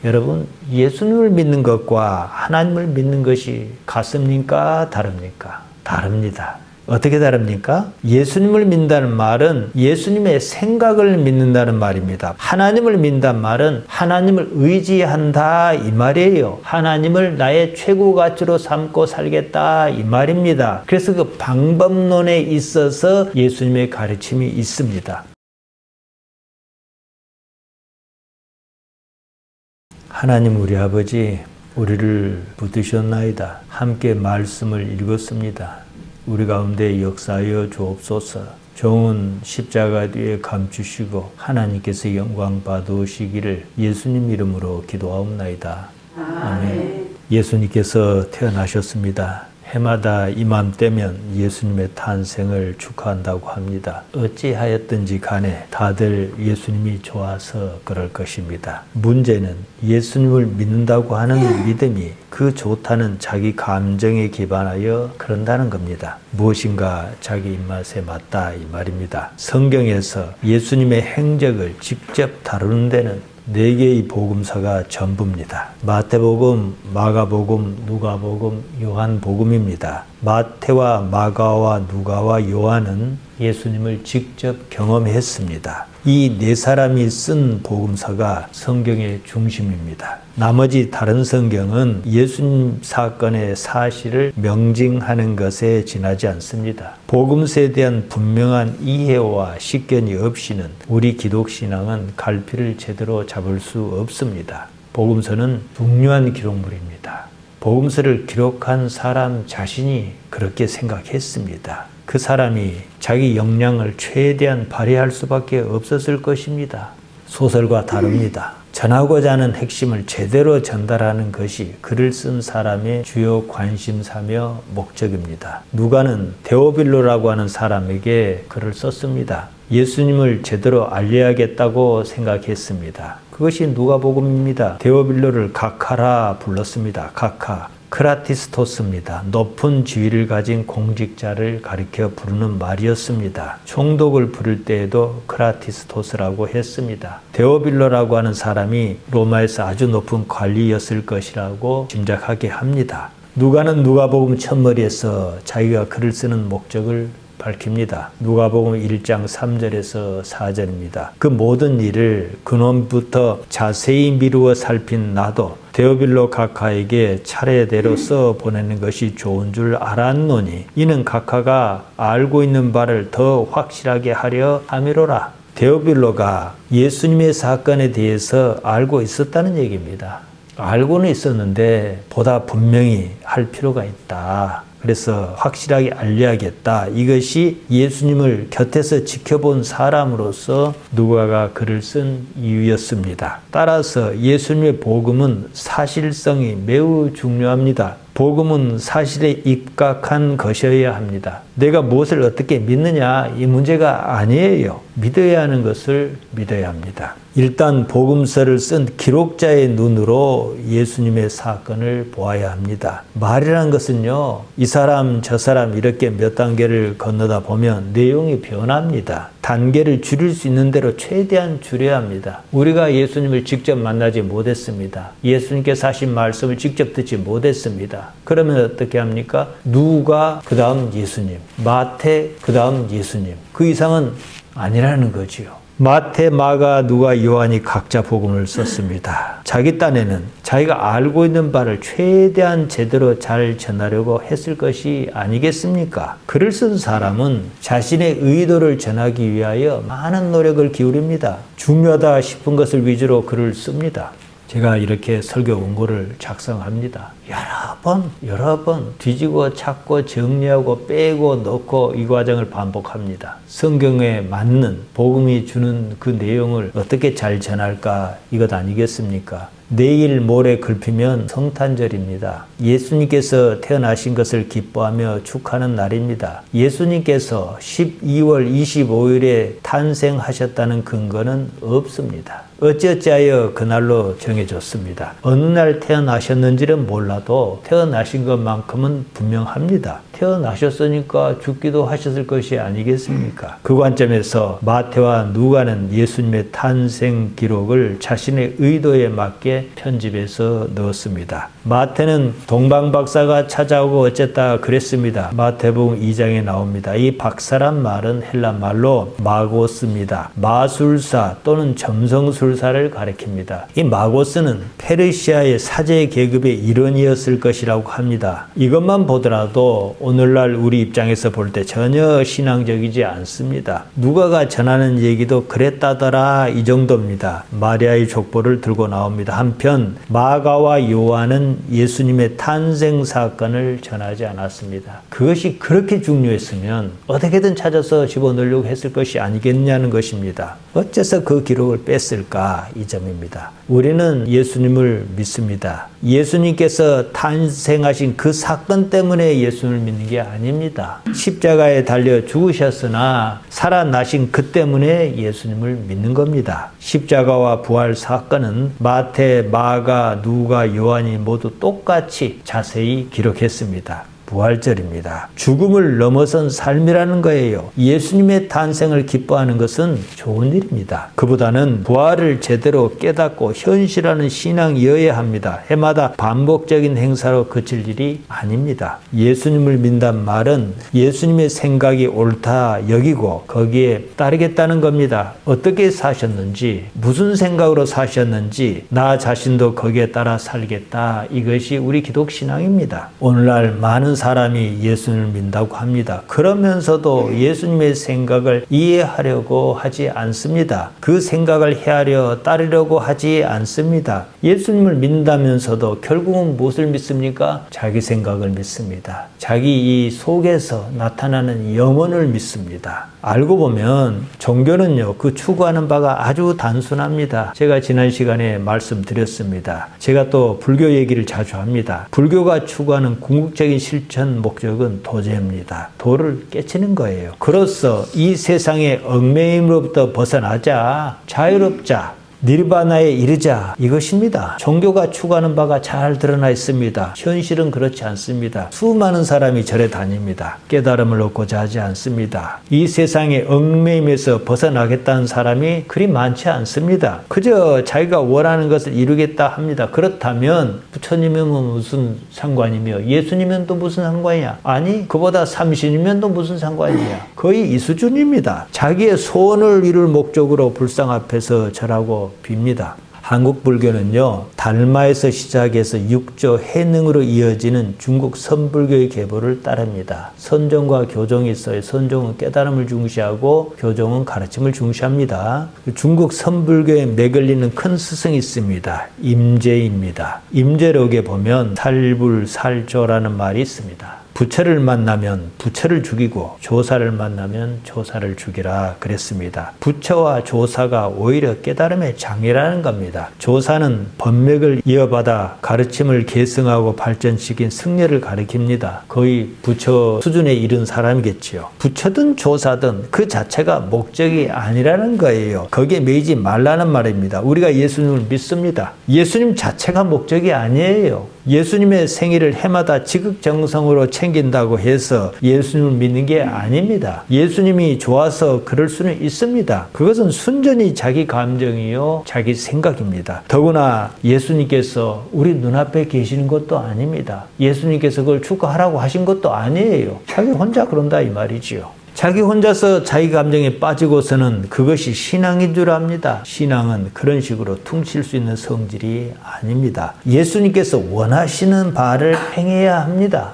여러분, 예수님을 믿는 것과 하나님을 믿는 것이 같습니까? 다릅니까? 다릅니다. 어떻게 다릅니까? 예수님을 믿는다는 말은 예수님의 생각을 믿는다는 말입니다. 하나님을 믿는다는 말은 하나님을 의지한다 이 말이에요. 하나님을 나의 최고 가치로 삼고 살겠다 이 말입니다. 그래서 그 방법론에 있어서 예수님의 가르침이 있습니다. 하나님 우리 아버지, 우리를 붙드셨나이다. 함께 말씀을 읽었습니다. 우리 가운데 역사하여 주옵소서. 종은 십자가 뒤에 감추시고 하나님께서 영광 받으시기를 예수님 이름으로 기도하옵나이다. 아멘. 예수님께서 태어나셨습니다. 해마다 이맘때면 예수님의 탄생을 축하한다고 합니다. 어찌하였든지 간에 다들 예수님이 좋아서 그럴 것입니다. 문제는 예수님을 믿는다고 하는 믿음이 그 좋다는 자기 감정에 기반하여 그런다는 겁니다. 무엇인가 자기 입맛에 맞다 이 말입니다. 성경에서 예수님의 행적을 직접 다루는 데는 4개의 복음서가 전부입니다. 마태복음, 마가복음, 누가복음, 요한복음입니다. 마태와 마가와 누가와 요한은 예수님을 직접 경험했습니다. 이 4사람이 쓴 복음서가 성경의 중심입니다. 나머지 다른 성경은 예수님 사건의 사실을 명징하는 것에 지나지 않습니다. 복음서에 대한 분명한 이해와 식견이 없이는 우리 기독신앙은 갈피를 제대로 잡을 수 없습니다. 복음서는 중요한 기록물입니다. 복음서를 기록한 사람 자신이 그렇게 생각했습니다. 그 사람이 자기 역량을 최대한 발휘할 수밖에 없었을 것입니다. 소설과 다릅니다. 전하고자 하는 핵심을 제대로 전달하는 것이 글을 쓴 사람의 주요 관심사며 목적입니다. 누가는 데오빌로라고 하는 사람에게 글을 썼습니다. 예수님을 제대로 알려야겠다고 생각했습니다. 그것이 누가복음입니다. 데오빌로를 각하라 불렀습니다. 각하. 크라티스토스입니다. 높은 지위를 가진 공직자를 가리켜 부르는 말이었습니다. 총독을 부를 때에도 크라티스토스라고 했습니다. 데오빌로라고 하는 사람이 로마에서 아주 높은 관리였을 것이라고 짐작하게 합니다. 누가는 누가복음 첫머리에서 자기가 글을 쓰는 목적을 밝힙니다. 누가복음 1장 3절에서 4절입니다. 그 모든 일을 근원부터 자세히 미루어 살핀 나도 데오빌로 각하에게 차례대로 써 보내는 것이 좋은 줄 알았노니 이는 각하가 알고 있는 바를 더 확실하게 하려 함이로라. 데오빌로가 예수님의 사건에 대해서 알고 있었다는 얘기입니다. 알고는 있었는데 보다 분명히 할 필요가 있다. 그래서 확실하게 알려야겠다. 이것이 예수님을 곁에서 지켜본 사람으로서 누가가 글을 쓴 이유였습니다. 따라서 예수님의 복음은 사실성이 매우 중요합니다. 복음은 사실에 입각한 것이어야 합니다. 내가 무엇을 어떻게 믿느냐 이 문제가 아니에요. 믿어야 하는 것을 믿어야 합니다. 일단 복음서를 쓴 기록자의 눈으로 예수님의 사건을 보아야 합니다. 말이라는 것은요, 이 사람 저 사람 이렇게 몇 단계를 건너다 보면 내용이 변합니다. 단계를 줄일 수 있는 대로 최대한 줄여야 합니다. 우리가 예수님을 직접 만나지 못했습니다. 예수님께서 하신 말씀을 직접 듣지 못했습니다. 그러면 어떻게 합니까? 누가 그 다음 예수님, 마태 그 다음 예수님, 그 이상은 아니라는 거지요. 마태, 마가, 누가, 요한이 각자 복음을 썼습니다. 자기 딴에는 자기가 알고 있는 바를 최대한 제대로 잘 전하려고 했을 것이 아니겠습니까? 글을 쓴 사람은 자신의 의도를 전하기 위하여 많은 노력을 기울입니다. 중요하다 싶은 것을 위주로 글을 씁니다. 제가 이렇게 설교 원고를 작성합니다. 여러 번 뒤지고 찾고 정리하고 빼고 넣고 이 과정을 반복합니다. 성경에 맞는 복음이 주는 그 내용을 어떻게 잘 전할까 이것 아니겠습니까? 내일 모레 글피면 성탄절입니다. 예수님께서 태어나신 것을 기뻐하며 축하하는 날입니다. 예수님께서 12월 25일에 탄생하셨다는 근거는 없습니다. 어찌어찌하여 그날로 정해졌습니다. 어느 날 태어나셨는지는 몰라도 태어나신 것만큼은 분명합니다. 태어나셨으니까 죽기도 하셨을 것이 아니겠습니까? 그 관점에서 마태와 누가는 예수님의 탄생 기록을 자신의 의도에 맞게 이렇게 편집해서 넣었습니다. 마태는 동방박사가 찾아오고 어쨌다 그랬습니다. 마태복음 2장에 나옵니다. 이 박사란 말은 헬라 말로 마고스입니다. 마술사 또는 점성술사를 가리킵니다. 이 마고스는 페르시아의 사제 계급의 일원이었을 것이라고 합니다. 이것만 보더라도 오늘날 우리 입장에서 볼 때 전혀 신앙적이지 않습니다. 누가가 전하는 얘기도 그랬다더라 이 정도입니다. 마리아의 족보를 들고 나옵니다. 한편 마가와 요한은 예수님의 탄생 사건을 전하지 않았습니다. 그것이 그렇게 중요했으면 어떻게든 찾아서 집어넣으려고 했을 것이 아니겠냐는 것입니다. 어째서 그 기록을 뺐을까? 이 점입니다. 우리는 예수님을 믿습니다. 예수님께서 탄생하신 그 사건 때문에 예수님을 믿는 게 아닙니다. 십자가에 달려 죽으셨으나 살아나신 그 때문에 예수님을 믿는 겁니다. 십자가와 부활 사건은 마태, 마가, 누가, 요한이 모두 똑같이 자세히 기록했습니다. 부활절입니다. 죽음을 넘어선 삶이라는 거예요. 예수님의 탄생을 기뻐하는 것은 좋은 일입니다. 그보다는 부활을 제대로 깨닫고 현실하는 신앙이어야 합니다. 해마다 반복적인 행사로 그칠 일이 아닙니다. 예수님을 믿는다는 말은 예수님의 생각이 옳다 여기고 거기에 따르겠다는 겁니다. 어떻게 사셨는지, 무슨 생각으로 사셨는지 나 자신도 거기에 따라 살겠다. 이것이 우리 기독신앙입니다. 오늘날 많은 사람이 예수님을 믿는다고 합니다. 그러면서도 예수님의 생각을 이해하려고 하지 않습니다. 그 생각을 헤아려 따르려고 하지 않습니다. 예수님을 믿는다면서도 결국은 무엇을 믿습니까? 자기 생각을 믿습니다. 자기 이 속에서 나타나는 영혼을 믿습니다. 알고 보면 종교는요, 그 추구하는 바가 아주 단순합니다. 제가 지난 시간에 말씀드렸습니다. 제가 또 불교 얘기를 자주 합니다. 불교가 추구하는 궁극적인 실천 목적은 도제입니다. 도를 깨치는 거예요. 그로써 이 세상의 얽매임으로부터 벗어나자, 자유롭자, 니르바나에 이르자 이것입니다. 종교가 추구하는 바가 잘 드러나 있습니다. 현실은 그렇지 않습니다. 수많은 사람이 절에 다닙니다. 깨달음을 얻고자 하지 않습니다. 이 세상의 얽매임에서 벗어나겠다는 사람이 그리 많지 않습니다. 그저 자기가 원하는 것을 이루겠다 합니다. 그렇다면 부처님이면 무슨 상관이며 예수님은 또 무슨 상관이야? 아니 그보다 삼신이면 또 무슨 상관이야? 거의 이 수준입니다. 자기의 소원을 이룰 목적으로 불상 앞에서 절하고 빕니다. 한국 불교는요, 달마에서 시작해서 육조 해능으로 이어지는 중국 선불교의 계보를 따릅니다. 선종과 교종이 있어요. 선종은 깨달음을 중시하고 교종은 가르침을 중시합니다. 중국 선불교에 매걸리는 큰 스승이 있습니다. 임재입니다. 임재록에 보면 살불살조라는 말이 있습니다. 부처를 만나면 부처를 죽이고 조사를 만나면 조사를 죽이라 그랬습니다. 부처와 조사가 오히려 깨달음의 장애라는 겁니다. 조사는 법맥을 이어받아 가르침을 계승하고 발전시킨 승려를 가리킵니다. 거의 부처 수준에 이른 사람이겠지요. 부처든 조사든 그 자체가 목적이 아니라는 거예요. 거기에 매이지 말라는 말입니다. 우리가 예수님을 믿습니다. 예수님 자체가 목적이 아니에요. 예수님의 생일을 해마다 지극정성으로 챙긴다고 해서 예수님을 믿는 게 아닙니다. 예수님이 좋아서 그럴 수는 있습니다. 그것은 순전히 자기 감정이요, 자기 생각입니다. 더구나 예수님께서 우리 눈앞에 계시는 것도 아닙니다. 예수님께서 그걸 추구하라고 하신 것도 아니에요. 자기 혼자 그런다 이 말이지요. 자기 혼자서 자기 감정에 빠지고서는 그것이 신앙인 줄 압니다. 신앙은 그런 식으로 퉁칠 수 있는 성질이 아닙니다. 예수님께서 원하시는 바를 행해야 합니다.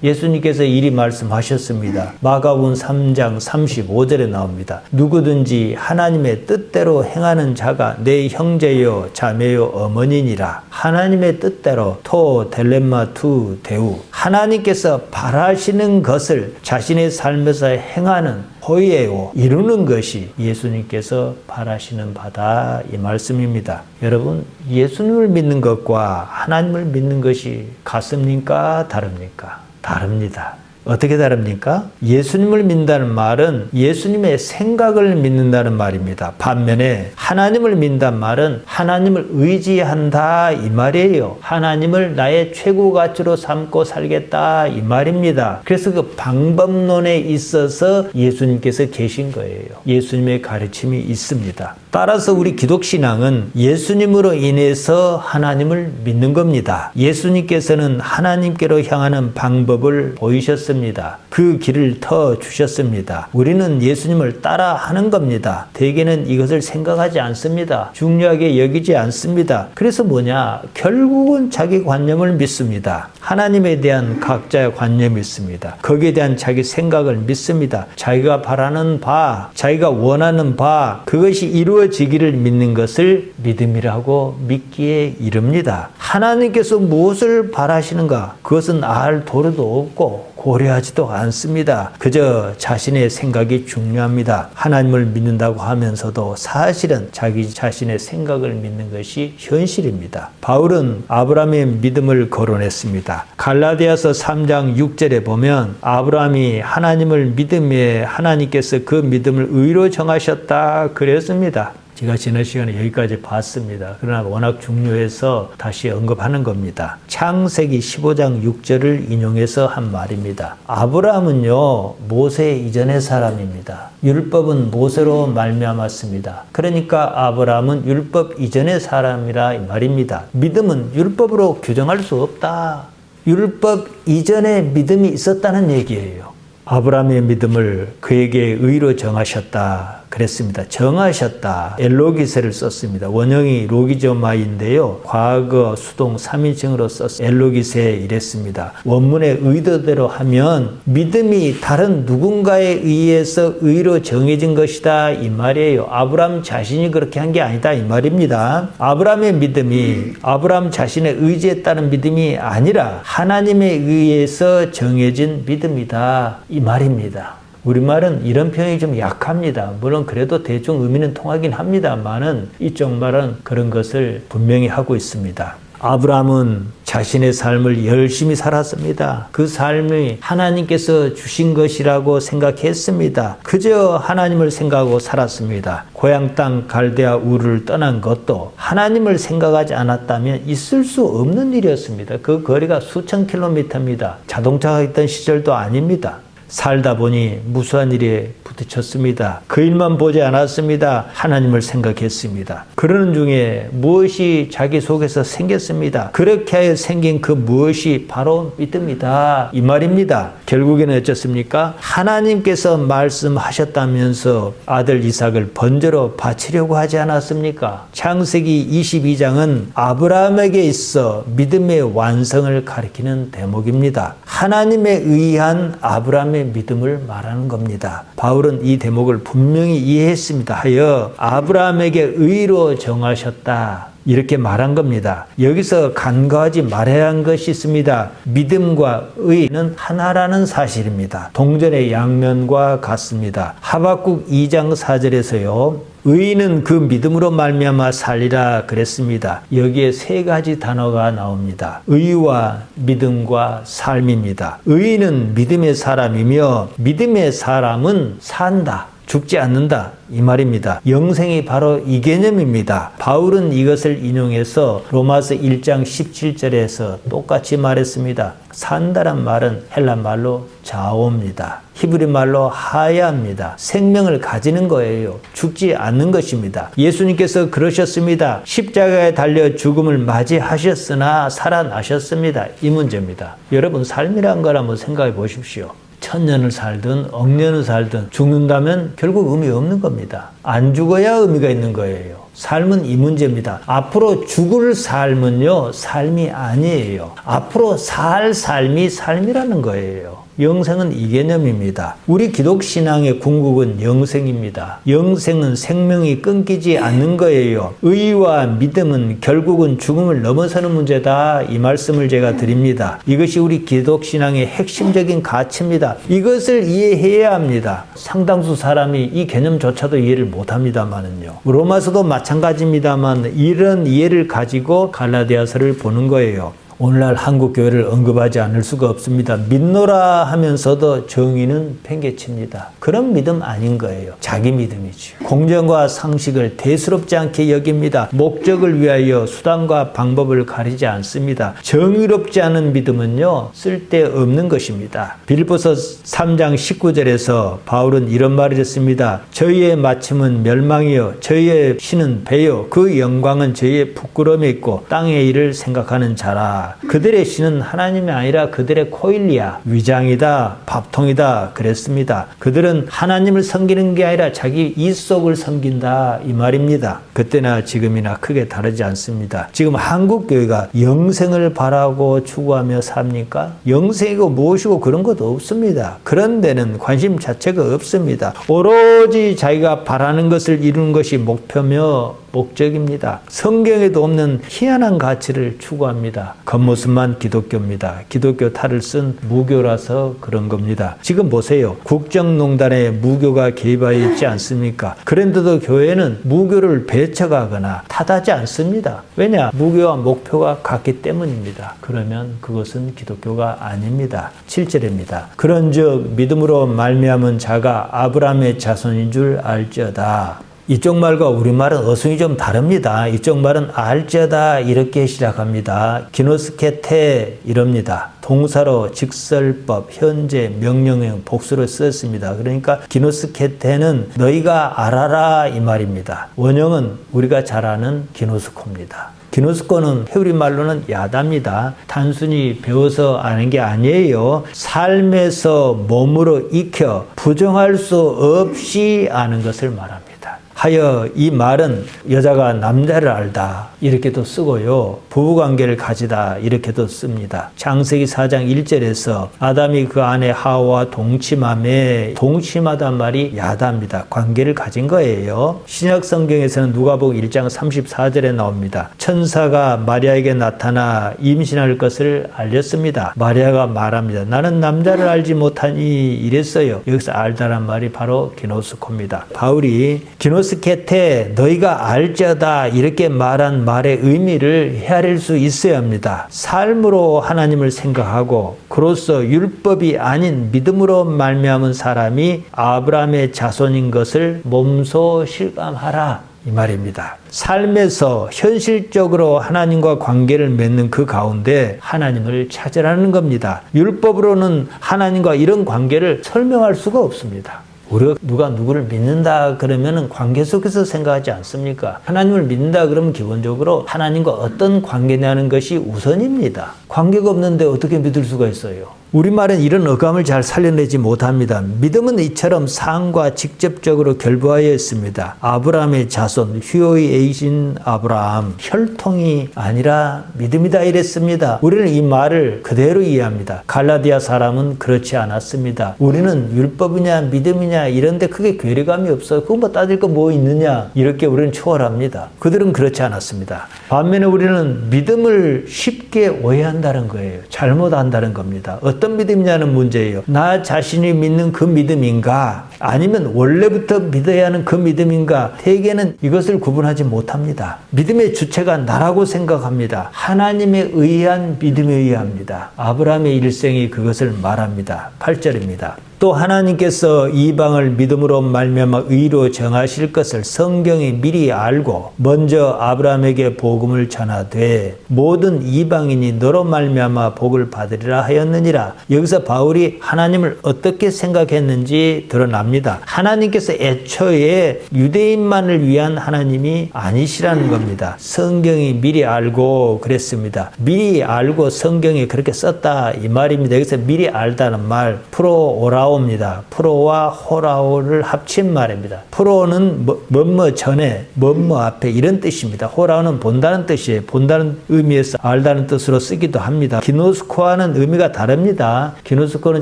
예수님께서 이리 말씀하셨습니다. 마가복음 3장 35절에 나옵니다. 누구든지 하나님의 뜻대로 행하는 자가 내 형제요 자매요 어머니니라. 하나님의 뜻대로 토 델렘마 투 데우. 하나님께서 바라시는 것을 자신의 삶에서 행하는 호의에요 이루는 것이 예수님께서 바라시는 바다 이 말씀입니다. 여러분 예수님을 믿는 것과 하나님을 믿는 것이 같습니까? 다릅니까? 다릅니다. 어떻게 다릅니까? 예수님을 믿는다는 말은 예수님의 생각을 믿는다는 말입니다. 반면에 하나님을 믿는다는 말은 하나님을 의지한다 이 말이에요. 하나님을 나의 최고 가치로 삼고 살겠다 이 말입니다. 그래서 그 방법론에 있어서 예수님께서 계신 거예요. 예수님의 가르침이 있습니다. 따라서 우리 기독신앙은 예수님으로 인해서 하나님을 믿는 겁니다. 예수님께서는 하나님께로 향하는 방법을 보이셨습니다. 그 길을 터 주셨습니다. 우리는 예수님을 따라 하는 겁니다. 대개는 이것을 생각하지 않습니다. 중요하게 여기지 않습니다. 그래서 뭐냐? 결국은 자기 관념을 믿습니다. 하나님에 대한 각자의 관념이 있습니다. 거기에 대한 자기 생각을 믿습니다. 자기가 바라는 바, 자기가 원하는 바, 그것이 이루어지기를 믿는 것을 믿음이라고 믿기에 이릅니다. 하나님께서 무엇을 바라시는가? 그것은 알 도리도 없고 고려하지도 않습니다. 그저 자신의 생각이 중요합니다. 하나님을 믿는다고 하면서도 사실은 자기 자신의 생각을 믿는 것이 현실입니다. 바울은 아브라함의 믿음을 거론했습니다. 갈라디아서 3장 6절에 보면 아브라함이 하나님을 믿음에 하나님께서 그 믿음을 의로 정하셨다 그랬습니다. 제가 지난 시간에 여기까지 봤습니다. 그러나 워낙 중요해서 다시 언급하는 겁니다. 창세기 15장 6절을 인용해서 한 말입니다. 아브라함은요, 모세 이전의 사람입니다. 율법은 모세로 말미암았습니다. 그러니까 아브라함은 율법 이전의 사람이라 이 말입니다. 믿음은 율법으로 규정할 수 없다. 율법 이전에 믿음이 있었다는 얘기예요. 아브라함의 믿음을 그에게 의로 정하셨다 그랬습니다. 정하셨다. 엘로기세를 썼습니다. 원형이 로기조마인데요. 과거 수동 3인칭으로 써서 엘로기세 이랬습니다. 원문의 의도대로 하면 믿음이 다른 누군가에 의해서 의로 정해진 것이다 이 말이에요. 아브라함 자신이 그렇게 한 게 아니다 이 말입니다. 아브라함의 믿음이 아브라함 자신의 의지에 따른 믿음이 아니라 하나님에 의해서 정해진 믿음이다 이 말입니다. 우리말은 이런 표현이 좀 약합니다. 물론 그래도 대충 의미는 통하긴 합니다만은 이쪽 말은 그런 것을 분명히 하고 있습니다. 아브라함은 자신의 삶을 열심히 살았습니다. 그 삶이 하나님께서 주신 것이라고 생각했습니다. 그저 하나님을 생각하고 살았습니다. 고향 땅 갈대아 우르를 떠난 것도 하나님을 생각하지 않았다면 있을 수 없는 일이었습니다. 그 거리가 수천 킬로미터입니다. 자동차가 있던 시절도 아닙니다. 살다 보니 무수한 일에 부딪혔습니다. 그 일만 보지 않았습니다. 하나님을 생각했습니다. 그러는 중에 무엇이 자기 속에서 생겼습니다. 그렇게 하여 생긴 그 무엇이 바로 믿음이다 이 말입니다. 결국에는 어쩌습니까? 하나님께서 말씀하셨다면서 아들 이삭을 번제로 바치려고 하지 않았습니까? 창세기 22장은 아브라함에게 있어 믿음의 완성을 가리키는 대목입니다. 하나님에 의한 아브라함의 믿음을 말하는 겁니다. 바울은 이 대목을 분명히 이해했습니다. 하여 아브라함에게 의로 정하셨다. 이렇게 말한 겁니다. 여기서 간과하지 말아야 한 것이 있습니다. 믿음과 의는 하나라는 사실입니다. 동전의 양면과 같습니다. 하박국 2장 4절에서요. 의인은 그 믿음으로 말미암아 살리라 그랬습니다. 여기에 세 가지 단어가 나옵니다. 의와 믿음과 삶입니다. 의인은 믿음의 사람이며 믿음의 사람은 산다. 죽지 않는다 이 말입니다. 영생이 바로 이 개념입니다. 바울은 이것을 인용해서 로마서 1장 17절에서 똑같이 말했습니다. 산다란 말은 헬라 말로 자오입니다. 히브리 말로 하야입니다. 생명을 가지는 거예요. 죽지 않는 것입니다. 예수님께서 그러셨습니다. 십자가에 달려 죽음을 맞이하셨으나 살아나셨습니다. 이 문제입니다. 여러분 삶이란 걸 한번 생각해 보십시오. 1000년을 살든 억년을 살든 죽는다면 결국 의미 없는 겁니다. 안 죽어야 의미가 있는 거예요. 삶은 이 문제입니다. 앞으로 죽을 삶은요, 삶이 아니에요. 앞으로 살 삶이 삶이라는 거예요. 영생은 이 개념입니다. 우리 기독신앙의 궁극은 영생입니다. 영생은 생명이 끊기지 않는 거예요. 의와 믿음은 결국은 죽음을 넘어서는 문제다. 이 말씀을 제가 드립니다. 이것이 우리 기독신앙의 핵심적인 가치입니다. 이것을 이해해야 합니다. 상당수 사람이 이 개념조차도 이해를 못합니다만은요. 로마서도 마찬가지입니다만 이런 이해를 가지고 갈라디아서를 보는 거예요. 오늘날 한국 교회를 언급하지 않을 수가 없습니다. 믿노라 하면서도 정의는 팽개칩니다. 그런 믿음 아닌 거예요. 자기 믿음이죠. 공정과 상식을 대수롭지 않게 여깁니다. 목적을 위하여 수단과 방법을 가리지 않습니다. 정의롭지 않은 믿음은요, 쓸데없는 것입니다. 빌립보서 3장 19절에서 바울은 이런 말을 했습니다. 저희의 마침은 멸망이요 저희의 신은 배요 그 영광은 저희의 부끄러움에 있고 땅의 일을 생각하는 자라. 그들의 신은 하나님이 아니라 그들의 코일리야 위장이다 밥통이다 그랬습니다. 그들은 하나님을 섬기는 게 아니라 자기 이속을 섬긴다 이 말입니다. 그때나 지금이나 크게 다르지 않습니다. 지금 한국 교회가 영생을 바라고 추구하며 삽니까? 영생이고 무엇이고 그런 것도 없습니다. 그런 데는 관심 자체가 없습니다. 오로지 자기가 바라는 것을 이루는 것이 목표며 목적입니다. 성경에도 없는 희한한 가치를 추구합니다. 겉모습만 기독교입니다. 기독교 탈을 쓴 무교라서 그런 겁니다. 지금 보세요. 국정농단에 무교가 개입하여 있지 않습니까? 그런데도 교회는 무교를 배척하거나 탓하지 않습니다. 왜냐? 무교와 목표가 같기 때문입니다. 그러면 그것은 기독교가 아닙니다. 7절입니다. 그런즉 믿음으로 말미암은 자가 아브라함의 자손인 줄 알지어다. 이쪽 말과 우리말은 어순이 좀 다릅니다. 이쪽 말은 알지어다 이렇게 시작합니다. 기노스케테 이럽니다. 동사로 직설법, 현재, 명령형, 복수로 썼습니다. 그러니까 기노스케테는 너희가 알아라 이 말입니다. 원형은 우리가 잘 아는 기노스코입니다. 기노스코는 회우리 말로는 야답니다. 단순히 배워서 아는 게 아니에요. 삶에서 몸으로 익혀 부정할 수 없이 아는 것을 말합니다. 하여 이 말은 여자가 남자를 알다 이렇게도 쓰고요. 부부관계를 가지다 이렇게도 씁니다. 창세기 4장 1절에서 아담이 그 아내 하와와 동침함에 동침하단 말이 야답니다. 관계를 가진 거예요. 신약 성경에서는 누가복음 1장 34절에 나옵니다. 천사가 마리아에게 나타나 임신할 것을 알렸습니다. 마리아가 말합니다. 나는 남자를 알지 못하니 이랬어요. 여기서 알다란 말이 바로 기노스코입니다. 바울이 기노스케테 너희가 알지어다 이렇게 말한 말의 의미를 헤아릴 수 있어야 합니다. 삶으로 하나님을 생각하고 그로써 율법이 아닌 믿음으로 말미암은 사람이 아브라함의 자손인 것을 몸소 실감하라 이 말입니다. 삶에서 현실적으로 하나님과 관계를 맺는 그 가운데 하나님을 찾으라는 겁니다. 율법으로는 하나님과 이런 관계를 설명할 수가 없습니다. 우리가 누가 누구를 믿는다 그러면은 관계 속에서 생각하지 않습니까? 하나님을 믿는다 그러면 기본적으로 하나님과 어떤 관계냐는 것이 우선입니다. 관계가 없는데 어떻게 믿을 수가 있어요? 우리말은 이런 어감을 잘 살려내지 못합니다. 믿음은 이처럼 상과 직접적으로 결부하여 있습니다. 아브라함의 자손, 휴의 에이신 아브라함, 혈통이 아니라 믿음이다 이랬습니다. 우리는 이 말을 그대로 이해합니다. 갈라디아 사람은 그렇지 않았습니다. 우리는 율법이냐 믿음이냐 이런데 크게 괴리감이 없어요. 그거 뭐 따질 거 뭐 있느냐 이렇게 우리는 초월합니다. 그들은 그렇지 않았습니다. 반면에 우리는 믿음을 쉽게 오해한다는 거예요. 잘못한다는 겁니다. 어떤 믿음이냐는 문제예요. 나 자신이 믿는 그 믿음인가 아니면 원래부터 믿어야 하는 그 믿음인가 대개는 이것을 구분하지 못합니다. 믿음의 주체가 나라고 생각합니다. 하나님에 의한 믿음에 의합니다. 아브라함의 일생이 그것을 말합니다. 8절입니다. 또 하나님께서 이방을 믿음으로 말미암아 의로 정하실 것을 성경이 미리 알고 먼저 아브라함에게 복음을 전하되 모든 이방인이 너로 말미암아 복을 받으리라 하였느니라. 여기서 바울이 하나님을 어떻게 생각했는지 드러납니다. 하나님께서 애초에 유대인만을 위한 하나님이 아니시라는 겁니다. 성경이 미리 알고 그랬습니다. 미리 알고 성경에 그렇게 썼다 이 말입니다. 여기서 미리 알다는 말 프로오라 입니다. 프로와 호라오를 합친 말입니다. 프로는 뭐뭐 전에, 뭐뭐 앞에 이런 뜻입니다. 호라오는 본다는 뜻이에요. 본다는 의미에서 알다는 뜻으로 쓰기도 합니다. 기노스코와는 의미가 다릅니다. 기노스코는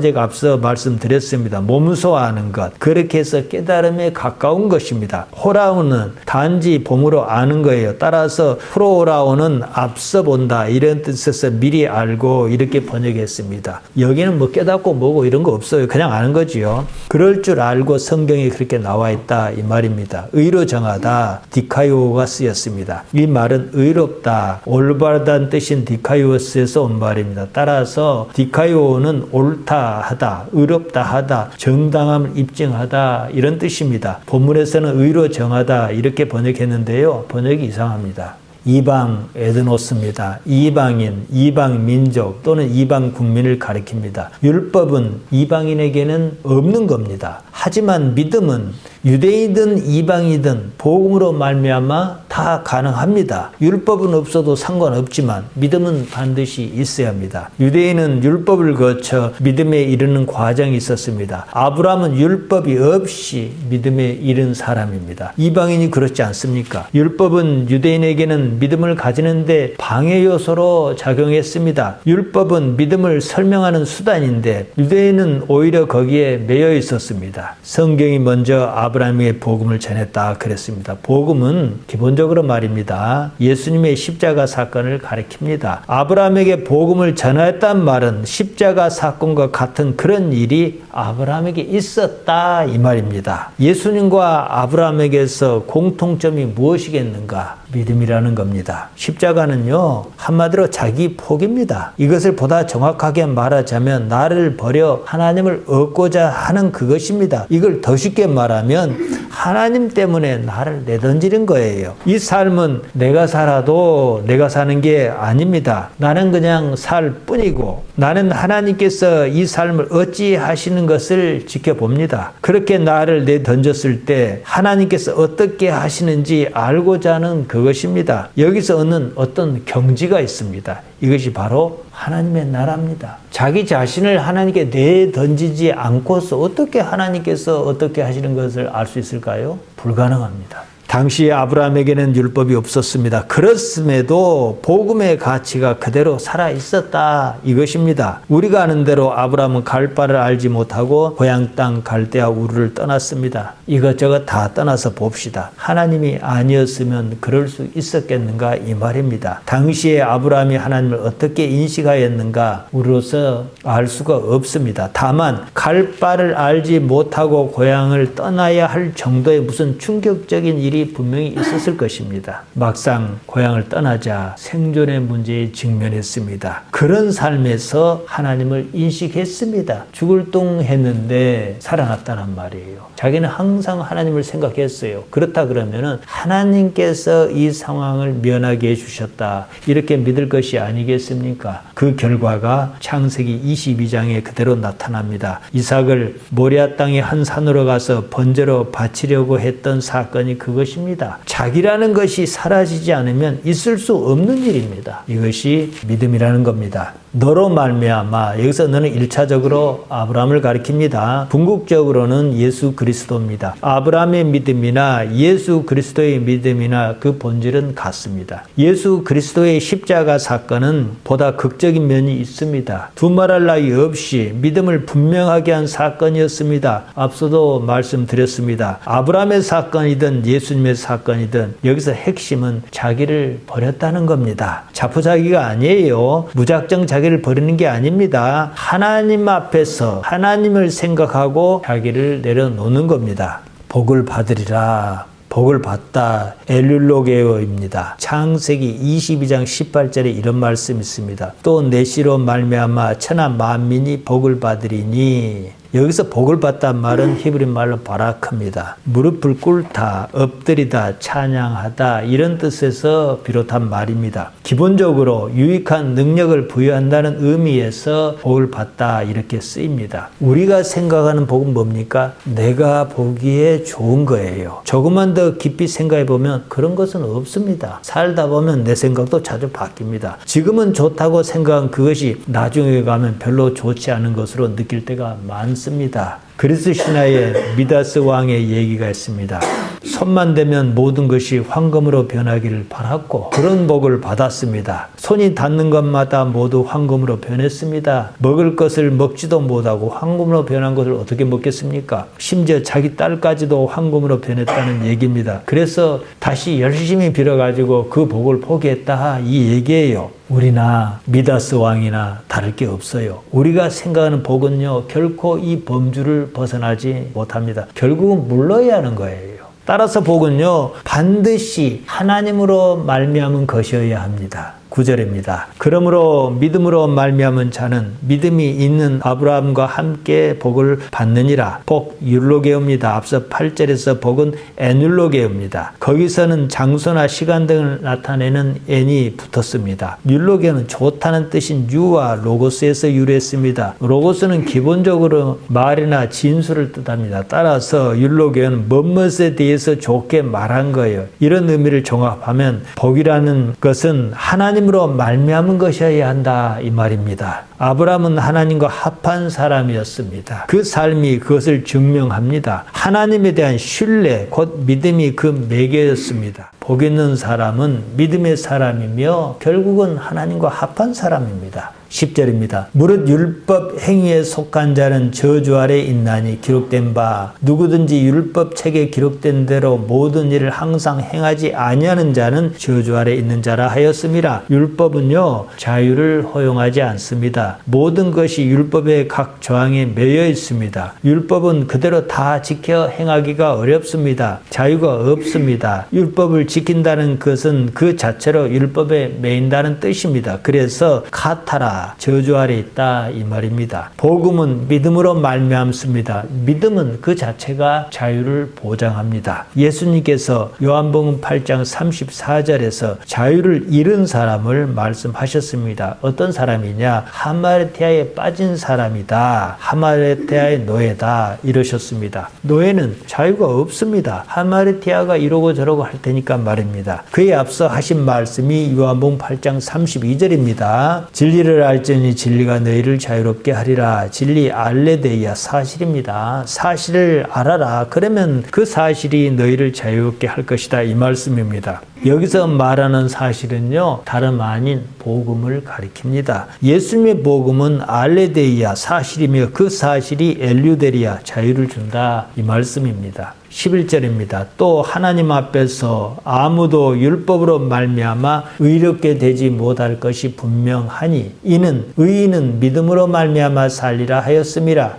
제가 앞서 말씀드렸습니다. 몸소 아는 것, 그렇게 해서 깨달음에 가까운 것입니다. 호라우는 단지 봄으로 아는 거예요. 따라서 프로라우는 앞서 본다 이런 뜻에서 미리 알고 이렇게 번역했습니다. 여기는 뭐 깨닫고 뭐고 이런 거 없어요. 그냥 아는 거지요. 그럴 줄 알고 성경에 그렇게 나와 있다 이 말입니다. 의로 정하다 디카이오가 쓰였습니다. 이 말은 의롭다 올바르다는 뜻인 디카이오스에서 온 말입니다. 따라서 디카이오는 옳다 하다 의롭다 하다 정당함을 입증하다 이런 뜻입니다. 본문에서는 의로 정하다 이렇게 번역했는데요. 번역이 이상합니다. 이방 에드노스입니다. 이방인, 이방 민족 또는 이방 국민을 가리킵니다. 율법은 이방인에게는 없는 겁니다. 하지만 믿음은 유대인이든 이방이든 복음으로 말미암아 다 가능합니다. 율법은 없어도 상관없지만 믿음은 반드시 있어야 합니다. 유대인은 율법을 거쳐 믿음에 이르는 과정이 있었습니다. 아브라함은 율법이 없이 믿음에 이른 사람입니다. 이방인이 그렇지 않습니까? 율법은 유대인에게는 믿음을 가지는데 방해 요소로 작용했습니다. 율법은 믿음을 설명하는 수단인데 유대인은 오히려 거기에 매여 있었습니다. 성경이 먼저 아브라함에게 복음을 전했다 그랬습니다. 복음은 기본적으로 말입니다. 예수님의 십자가 사건을 가리킵니다. 아브라함에게 복음을 전했단 말은 십자가 사건과 같은 그런 일이 아브라함에게 있었다 이 말입니다. 예수님과 아브라함에게서 공통점이 무엇이겠는가? 믿음이라는 겁니다. 십자가는요 한마디로 자기 포기입니다. 이것을 보다 정확하게 말하자면 나를 버려 하나님을 얻고자 하는 그것입니다. 이걸 더 쉽게 말하면 하나님 때문에 나를 내던지는 거예요. 이 삶은 내가 살아도 내가 사는 게 아닙니다. 나는 그냥 살 뿐이고 나는 하나님께서 이 삶을 어찌 하시는 것을 지켜봅니다. 그렇게 나를 내던졌을 때 하나님께서 어떻게 하시는지 알고자 하는 그것입니다. 여기서 얻는 어떤 경지가 있습니다. 이것이 바로 하나님의 나라입니다. 자기 자신을 하나님께 내던지지 않고서 어떻게 하나님께서 어떻게 하시는 것을 알 수 있을까요? 불가능합니다. 당시에 아브라함에게는 율법이 없었습니다. 그렇음에도 복음의 가치가 그대로 살아 있었다 이것입니다. 우리가 아는 대로 아브라함은 갈 바를 알지 못하고 고향 땅 갈대아 우르를 떠났습니다. 이것저것 다 떠나서 봅시다. 하나님이 아니었으면 그럴 수 있었겠는가 이 말입니다. 당시에 아브라함이 하나님을 어떻게 인식하였는가 우리로서 알 수가 없습니다. 다만 갈 바를 알지 못하고 고향을 떠나야 할 정도의 무슨 충격적인 일이 분명히 있었을 것입니다. 막상 고향을 떠나자 생존의 문제에 직면했습니다. 그런 삶에서 하나님을 인식했습니다. 죽을 똥 했는데 살아났다는 말이에요. 자기는 항상 하나님을 생각했어요. 그렇다 그러면은 하나님께서 이 상황을 면하게 해주셨다 이렇게 믿을 것이 아니겠습니까? 그 결과가 창세기 22장에 그대로 나타납니다. 이삭을 모리아 땅의 한 산으로 가서 번제로 바치려고 했던 사건이 그것입니다. 자기라는 것이 사라지지 않으면 있을 수 없는 일입니다. 이것이 믿음이라는 겁니다. 너로 말미암아 여기서 너는 1차적으로 아브라함을 가리킵니다. 궁극적으로는 예수 그리스도입니다. 아브라함의 믿음이나 예수 그리스도의 믿음이나 그 본질은 같습니다. 예수 그리스도의 십자가 사건은 보다 극적인 면이 있습니다. 두말할 나위 없이 믿음을 분명하게 한 사건이었습니다. 앞서도 말씀드렸습니다. 아브라함의 사건이든 예수님의 사건이든 여기서 핵심은 자기를 버렸다는 겁니다. 자포자기가 아니에요. 무작정 자기를 버리는 게 아닙니다. 하나님 앞에서 하나님을 생각하고 자기를 내려놓는 겁니다. 복을 받으리라. 복을 받다. 엘룰로게오입니다. 창세기 22장 18절에 이런 말씀이 있습니다. 또 내시로 말미암아 천하 만민이 복을 받으리니 여기서 복을 받다는 말은 히브리 말로 바라크입니다. 무릎을 꿇다, 엎드리다, 찬양하다 이런 뜻에서 비롯한 말입니다. 기본적으로 유익한 능력을 부여한다는 의미에서 복을 받다 이렇게 쓰입니다. 우리가 생각하는 복은 뭡니까? 내가 보기에 좋은 거예요. 조금만 더 깊이 생각해 보면 그런 것은 없습니다. 살다 보면 내 생각도 자주 바뀝니다. 지금은 좋다고 생각한 그것이 나중에 가면 별로 좋지 않은 것으로 느낄 때가 많습니다. 그리스 신화에 미다스 왕의 얘기가 있습니다. 손만 대면 모든 것이 황금으로 변하기를 바랐고 그런 복을 받았습니다. 손이 닿는 것마다 모두 황금으로 변했습니다. 먹을 것을 먹지도 못하고 황금으로 변한 것을 어떻게 먹겠습니까? 심지어 자기 딸까지도 황금으로 변했다는 얘기입니다. 그래서 다시 열심히 빌어가지고 그 복을 포기했다 이 얘기예요. 우리나 미다스 왕이나 다를 게 없어요. 우리가 생각하는 복은요, 결코 이 범주를 벗어나지 못합니다. 결국은 물러야 하는 거예요. 따라서 복은요, 반드시 하나님으로 말미암은 것이어야 합니다. 9절입니다. 그러므로 믿음으로 말미암은 자는 믿음이 있는 아브라함과 함께 복을 받느니라. 복 율로게오입니다. 앞서 8절에서 복은 에눌로게오입니다. 거기서는 장소나 시간 등을 나타내는 n이 붙었습니다. 율로게오는 좋다는 뜻인 유와 로고스에서 유래했습니다. 로고스는 기본적으로 말이나 진술을 뜻합니다. 따라서 율로게오는 무엇에 대해서 좋게 말한 거예요. 이런 의미를 종합하면 복이라는 것은 하나님으로 말미암은 것이어야 한다 이 말입니다. 아브라함은 하나님과 합한 사람이었습니다. 그 삶이 그것을 증명합니다. 하나님에 대한 신뢰 곧 믿음이 그 매개였습니다. 복 있는 사람은 믿음의 사람이며 결국은 하나님과 합한 사람입니다. 10절입니다. 무릇 율법 행위에 속한 자는 저주 아래 있나니 기록된 바 누구든지 율법 책에 기록된 대로 모든 일을 항상 행하지 아니하는 자는 저주 아래 있는 자라 하였음이라. 율법은요 자유를 허용하지 않습니다. 모든 것이 율법의 각 조항에 매여 있습니다. 율법은 그대로 다 지켜 행하기가 어렵습니다. 자유가 없습니다. 율법을 지킨다는 것은 그 자체로 율법에 매인다는 뜻입니다. 그래서 카타라 저주 아래 있다 이 말입니다. 복음은 믿음으로 말미암습니다. 믿음은 그 자체가 자유를 보장합니다. 예수님께서 요한복음 8장 34절에서 자유를 잃은 사람을 말씀하셨습니다. 어떤 사람이냐? 하마르티아에 빠진 사람이다. 하마르티아의 노예다 이러셨습니다. 노예는 자유가 없습니다. 하마르티아가 이러고 저러고 할 테니까 말입니다. 그에 앞서 하신 말씀이 요한복음 8장 32절입니다. 진리를 알지니 진리가 너희를 자유롭게 하리라. 진리 알레데이아 사실입니다. 사실을 알아라. 그러면 그 사실이 너희를 자유롭게 할 것이다 이 말씀입니다. 여기서 말하는 사실은요 다름 아닌 복음을 가리킵니다. 예수님의 복음은 알레데이아 사실이며 그 사실이 엘류데리아 자유를 준다 이 말씀입니다. 11절입니다. 또 하나님 앞에서 아무도 율법으로 말미암아 의롭게 되지 못할 것이 분명하니 이는 의인은 믿음으로 말미암아 살리라 하였음이라.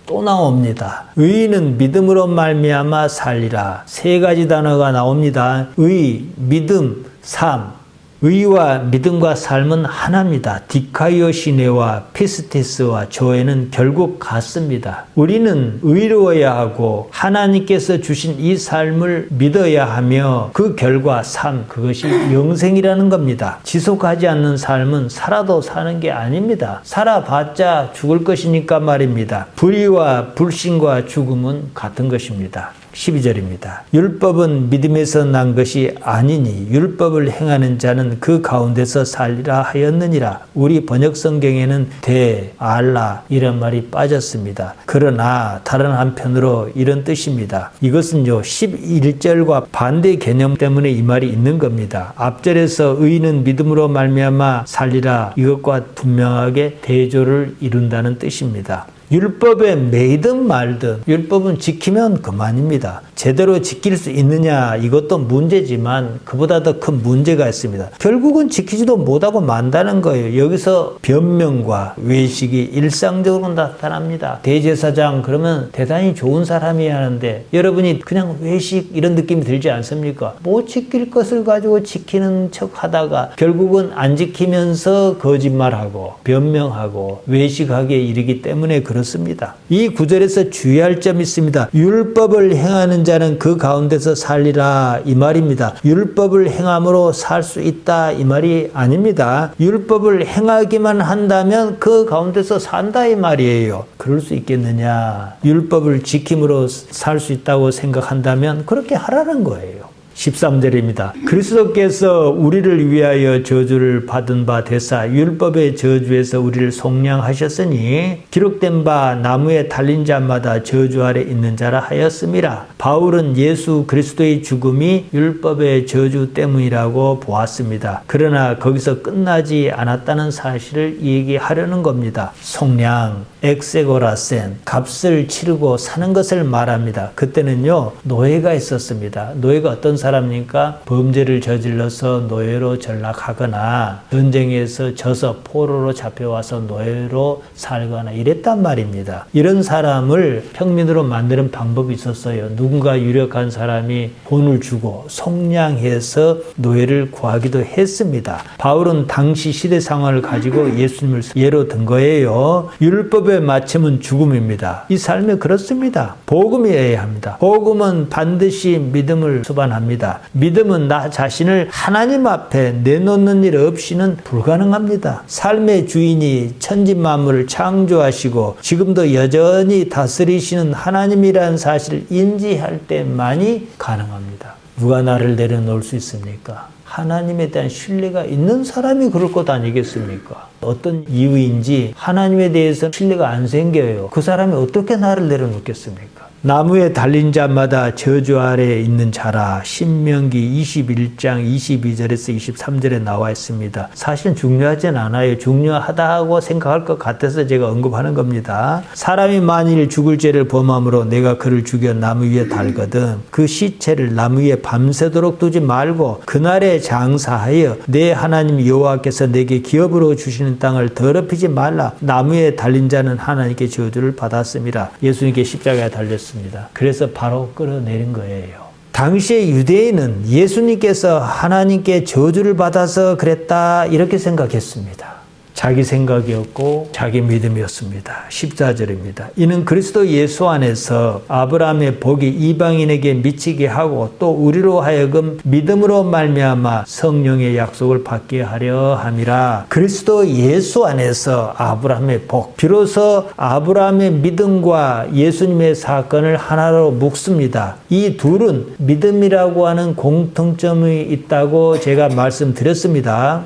또 나옵니다. 의인은 믿음으로 말미암아 살리라. 세 가지 단어가 나옵니다. 의, 믿음, 삶. 의와 믿음과 삶은 하나입니다. 디카이오 시네와 피스티스와 조에는 결국 같습니다. 우리는 의로워야 하고 하나님께서 주신 이 삶을 믿어야 하며 그 결과 삶, 그것이 영생이라는 겁니다. 지속하지 않는 삶은 살아도 사는 게 아닙니다. 살아봤자 죽을 것이니까 말입니다. 불의와 불신과 죽음은 같은 것입니다. 12절입니다. 율법은 믿음에서 난 것이 아니니 율법을 행하는 자는 그 가운데서 살리라 하였느니라. 우리 번역성경에는 대, 알라 이런 말이 빠졌습니다. 그러나 다른 한편으로 이런 뜻입니다. 이것은요 11절과 반대 개념 때문에 이 말이 있는 겁니다. 앞절에서 의인은 믿음으로 말미암아 살리라 이것과 분명하게 대조를 이룬다는 뜻입니다. 율법에 매이든 말든 율법은 지키면 그만입니다. 제대로 지킬 수 있느냐 이것도 문제지만 그보다 더 큰 문제가 있습니다. 결국은 지키지도 못하고 만다는 거예요. 여기서 변명과 외식이 일상적으로 나타납니다. 대제사장 그러면 대단히 좋은 사람이어야 하는데 여러분이 그냥 외식 이런 느낌이 들지 않습니까? 못 지킬 것을 가지고 지키는 척 하다가 결국은 안 지키면서 거짓말하고 변명하고 외식하게 이르기 때문에 그렇습니다. 이 구절에서 주의할 점이 있습니다. 율법을 행하는 자는 그 가운데서 살리라 이 말입니다. 율법을 행함으로 살 수 있다 이 말이 아닙니다. 율법을 행하기만 한다면 그 가운데서 산다 이 말이에요. 그럴 수 있겠느냐? 율법을 지킴으로 살 수 있다고 생각한다면 그렇게 하라는 거예요. 13절입니다. 그리스도께서 우리를 위하여 저주를 받은 바 되사 율법의 저주에서 우리를 속량하셨으니 기록된 바 나무에 달린 자마다 저주 아래 있는 자라 하였음이라. 바울은 예수 그리스도의 죽음이 율법의 저주 때문이라고 보았습니다. 그러나 거기서 끝나지 않았다는 사실을 얘기하려는 겁니다. 속량, 엑세고라센, 값을 치르고 사는 것을 말합니다. 그때는요, 노예가 있었습니다. 노예가 어떤 사람입니까? 범죄를 저질러서 노예로 전락하거나 전쟁에서 져서 포로로 잡혀와서 노예로 살거나 이랬단 말입니다. 이런 사람을 평민으로 만드는 방법이 있었어요. 누군가 유력한 사람이 돈을 주고 속량해서 노예를 구하기도 했습니다. 바울은 당시 시대 상황을 가지고 예수님을 예로 든 거예요. 율법의 마침은 죽음입니다. 이 삶이 그렇습니다. 복음이어야 합니다. 복음은 반드시 믿음을 수반합니다. 믿음은 나 자신을 하나님 앞에 내놓는 일 없이는 불가능합니다. 삶의 주인이 천지 만물을 창조하시고 지금도 여전히 다스리시는 하나님이라는 사실을 인지할 때만이 가능합니다. 누가 나를 내려놓을 수 있습니까? 하나님에 대한 신뢰가 있는 사람이 그럴 것 아니겠습니까? 어떤 이유인지 하나님에 대해서 신뢰가 안 생겨요. 그 사람이 어떻게 나를 내려놓겠습니까? 나무에 달린 자마다 저주 아래에 있는 자라. 신명기 21장 22절에서 23절에 나와 있습니다. 사실 중요하진 않아요. 중요하다고 생각할 것 같아서 제가 언급하는 겁니다. 사람이 만일 죽을 죄를 범함으로 내가 그를 죽여 나무 위에 달거든 그 시체를 나무 위에 밤새도록 두지 말고 그날에 장사하여 내 하나님 여호와께서 내게 기업으로 주시는 땅을 더럽히지 말라. 나무에 달린 자는 하나님께 저주를 받았음이라. 예수님께 십자가에 달렸습니다. 그래서 바로 끌어내린 거예요. 당시의 유대인은 예수님께서 하나님께 저주를 받아서 그랬다 이렇게 생각했습니다. 자기 생각이었고 자기 믿음이었습니다. 14절입니다. 이는 그리스도 예수 안에서 아브라함의 복이 이방인에게 미치게 하고 또 우리로 하여금 믿음으로 말미암아 성령의 약속을 받게 하려 함이라. 그리스도 예수 안에서 아브라함의 복. 비로소 아브라함의 믿음과 예수님의 사건을 하나로 묶습니다. 이 둘은 믿음이라고 하는 공통점이 있다고 제가 말씀드렸습니다.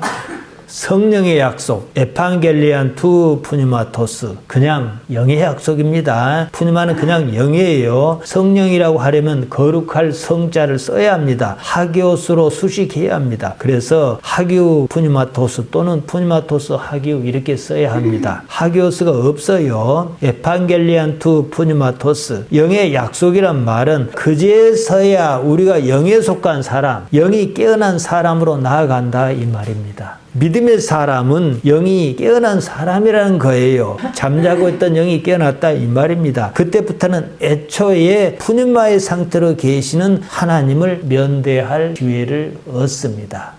성령의 약속, 에판겔리안 투 푸니마토스, 그냥 영의 약속입니다. 푸니마는 그냥 영이에요. 성령이라고 하려면 거룩할 성자를 써야 합니다. 하기오스로 수식해야 합니다. 그래서 하기오 푸니마토스 또는 푸니마토스 하기오 이렇게 써야 합니다. 하기오스가 없어요. 에판겔리안 투 푸니마토스, 영의 약속이란 말은 그제서야 우리가 영에 속한 사람, 영이 깨어난 사람으로 나아간다 이 말입니다. 믿음의 사람은 영이 깨어난 사람이라는 거예요. 잠자고 있던 영이 깨어났다 이 말입니다. 그때부터는 애초에 푸니마의 상태로 계시는 하나님을 면대할 기회를 얻습니다.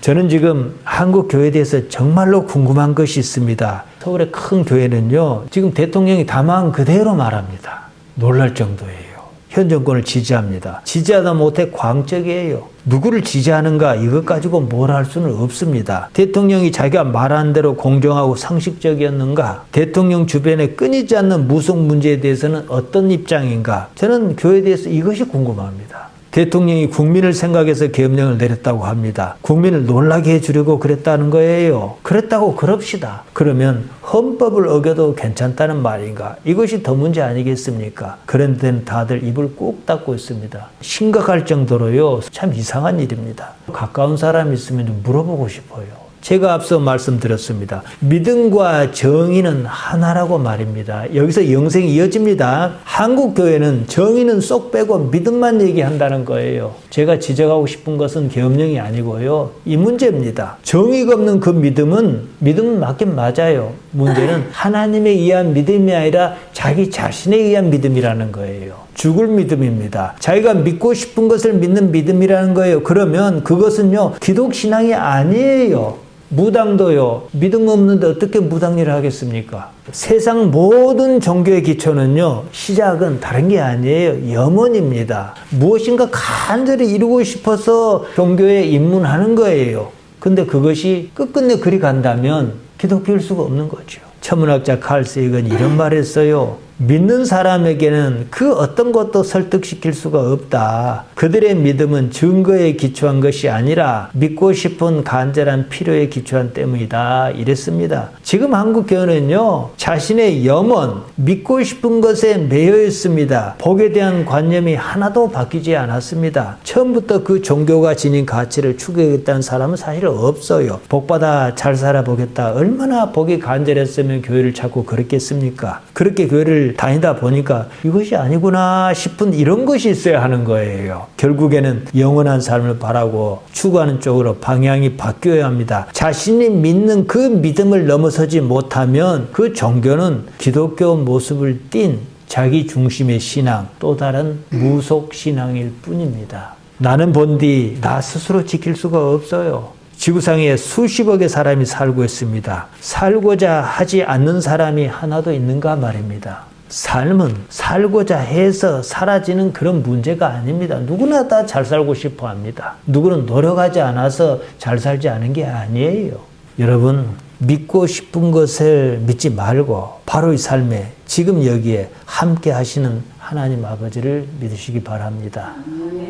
저는 지금 한국 교회에 대해서 정말로 궁금한 것이 있습니다. 서울의 큰 교회는요, 지금 대통령이 다만 그대로 말합니다. 놀랄 정도예요. 현 정권을 지지합니다. 지지하다 못해 광적이에요. 누구를 지지하는가 이것 가지고 뭘 할 수는 없습니다. 대통령이 자기가 말한 대로 공정하고 상식적이었는가? 대통령 주변에 끊이지 않는 무속 문제에 대해서는 어떤 입장인가? 저는 교회에 대해서 이것이 궁금합니다. 대통령이 국민을 생각해서 계엄령을 내렸다고 합니다. 국민을 놀라게 해주려고 그랬다는 거예요. 그랬다고 그럽시다. 그러면 헌법을 어겨도 괜찮다는 말인가? 이것이 더 문제 아니겠습니까? 그런 데는 다들 입을 꾹 닫고 있습니다. 심각할 정도로요. 참 이상한 일입니다. 가까운 사람이 있으면 물어보고 싶어요. 제가 앞서 말씀드렸습니다. 믿음과 정의는 하나라고 말입니다. 여기서 영생이 이어집니다. 한국 교회는 정의는 쏙 빼고 믿음만 얘기한다는 거예요. 제가 지적하고 싶은 것은 계엄령이 아니고요. 이 문제입니다. 정의가 없는 그 믿음은 맞긴 맞아요. 문제는 하나님에 의한 믿음이 아니라 자기 자신에 의한 믿음이라는 거예요. 죽을 믿음입니다. 자기가 믿고 싶은 것을 믿는 믿음이라는 거예요. 그러면 그것은요, 기독신앙이 아니에요. 무당도요, 믿음 없는데 어떻게 무당 일을 하겠습니까? 세상 모든 종교의 기초는요, 시작은 다른 게 아니에요. 염원입니다. 무엇인가 간절히 이루고 싶어서 종교에 입문하는 거예요. 근데 그것이 끝끝내 그리 간다면 기독교일 수가 없는 거죠. 천문학자 칼 세이건이 이런 말 했어요. 믿는 사람에게는 그 어떤 것도 설득시킬 수가 없다. 그들의 믿음은 증거에 기초한 것이 아니라 믿고 싶은 간절한 필요에 기초한 때문이다. 이랬습니다. 지금 한국 교회는요, 자신의 염원, 믿고 싶은 것에 매여 있습니다. 복에 대한 관념이 하나도 바뀌지 않았습니다. 처음부터 그 종교가 지닌 가치를 추구하겠다는 사람은 사실 없어요. 복받아 잘 살아보겠다. 얼마나 복이 간절했으면 교회를 찾고 그랬겠습니까? 그렇게 교회를 다니다 보니까 이것이 아니구나 싶은 이런 것이 있어야 하는 거예요. 결국에는 영원한 삶을 바라고 추구하는 쪽으로 방향이 바뀌어야 합니다. 자신이 믿는 그 믿음을 넘어서지 못하면 그 종교는 기독교 모습을 띤 자기 중심의 신앙, 또 다른 무속 신앙일 뿐입니다. 나는 본디 나 스스로 지킬 수가 없어요. 지구상에 수십억의 사람이 살고 있습니다. 살고자 하지 않는 사람이 하나도 있는가 말입니다. 삶은 살고자 해서 사라지는 그런 문제가 아닙니다. 누구나 다 잘 살고 싶어 합니다. 누구는 노력하지 않아서 잘 살지 않은 게 아니에요. 여러분, 믿고 싶은 것을 믿지 말고 바로 이 삶에 지금 여기에 함께 하시는 하나님 아버지를 믿으시기 바랍니다.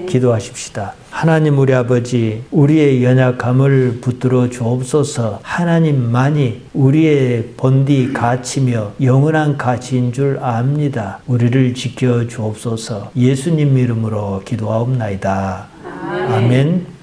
기도하십시다. 하나님 우리 아버지, 우리의 연약함을 붙들어 주옵소서. 하나님만이 우리의 본디 가치며 영원한 가치인 줄 압니다. 우리를 지켜 주옵소서. 예수님 이름으로 기도하옵나이다. 아멘.